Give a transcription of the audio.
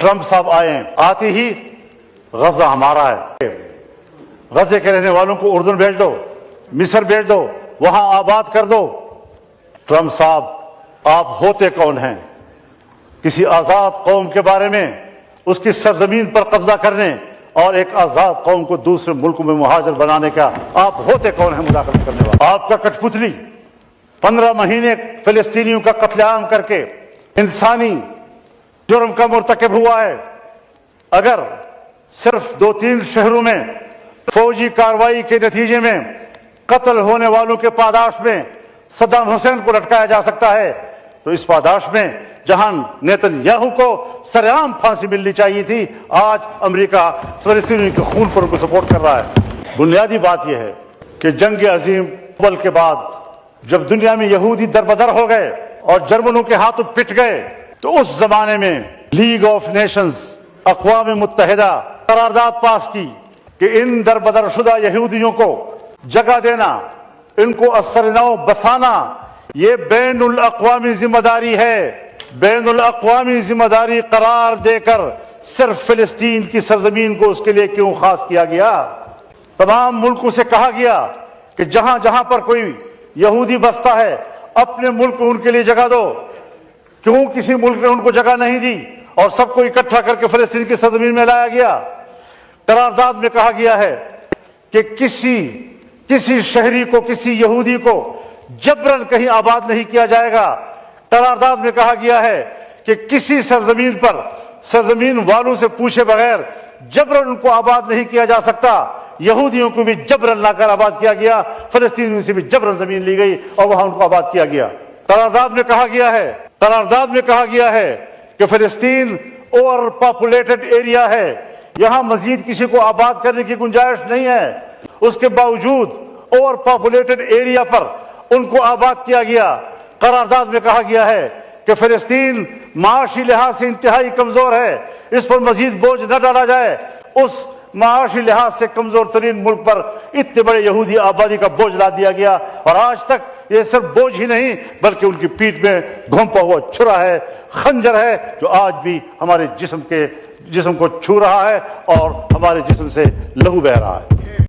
Trump صاحب آئے ہیں، آتے ہی غزہ ہمارا ہے، غزے کے رہنے والوں کو اردن بھیج دو، مصر بھیج دو، وہاں آباد کر دو۔ ٹرمپ صاحب آپ ہوتے کون ہیں؟ کسی آزاد قوم کے بارے میں، اس کی سرزمین پر قبضہ کرنے اور ایک آزاد قوم کو دوسرے ملکوں میں مہاجر بنانے کا آپ ہوتے کون ہیں مداخلت کرنے والے؟ آپ کا کٹھ پتلی 15 مہینے فلسطینیوں کا قتل عام کر کے انسانی جرم کا مرتکب ہوا ہے۔ اگر صرف 2-3 شہروں میں فوجی کارروائی کے نتیجے میں قتل ہونے والوں کے پاداش میں صدام حسین کو لٹکایا جا سکتا ہے تو اس پاداش میں جہاں نیتن یاہو کو سر عام پھانسی ملنی چاہیے تھی، آج امریکہ فلسطینیوں کے خون پر ان کو سپورٹ کر رہا ہے۔ بنیادی بات یہ ہے کہ جنگ عظیم اول کے بعد جب دنیا میں یہودی دربدر ہو گئے اور جرمنوں کے ہاتھوں پٹ گئے تو اس زمانے میں لیگ آف نیشنز، اقوام متحدہ قرارداد پاس کی کہ ان دربدر شدہ یہودیوں کو جگہ دینا، ان کو اثر نو بسانا، یہ بین الاقوامی ذمہ داری ہے۔ بین الاقوامی ذمہ داری قرار دے کر صرف فلسطین کی سرزمین کو اس کے لیے کیوں خاص کیا گیا؟ تمام ملکوں سے کہا گیا کہ جہاں جہاں پر کوئی یہودی بستا ہے اپنے ملک میں ان کے لیے جگہ دو۔ کیوں کسی ملک نے ان کو جگہ نہیں دی اور سب کو اکٹھا کر کے فلسطین کی سرزمین میں لایا گیا؟ قرارداد میں کہا گیا ہے کہ کسی شہری کو، کسی یہودی کو جبرن کہیں آباد نہیں کیا جائے گا۔ قرارداد میں کہا گیا ہے کہ کسی سرزمین پر سرزمین والوں سے پوچھے بغیر جبرن ان کو آباد نہیں کیا جا سکتا۔ یہودیوں کو بھی جبرن لا کر آباد کیا گیا، فلسطینیوں سے بھی جبرن زمین لی گئی اور وہاں ان کو آباد کیا گیا۔ قرارداد میں کہا گیا ہے کہ فلسطین اوور پاپولیٹڈ ایریا ہے، یہاں مزید کسی کو آباد کرنے کی گنجائش نہیں ہے۔ اس کے باوجود اوور پاپولیٹڈ ایریا پر ان کو آباد کیا گیا۔ قرارداد میں کہا گیا ہے کہ فلسطین معاشی لحاظ سے انتہائی کمزور ہے، اس پر مزید بوجھ نہ ڈالا جائے۔ اس معاشی لحاظ سے کمزور ترین ملک پر اتنے بڑے یہودی آبادی کا بوجھ لا دیا گیا، اور آج تک یہ صرف بوجھ ہی نہیں بلکہ ان کی پیٹھ میں گھونپا ہوا چھرا ہے، خنجر ہے، جو آج بھی ہمارے جسم کو چھو رہا ہے اور ہمارے جسم سے لہو بہہ رہا ہے۔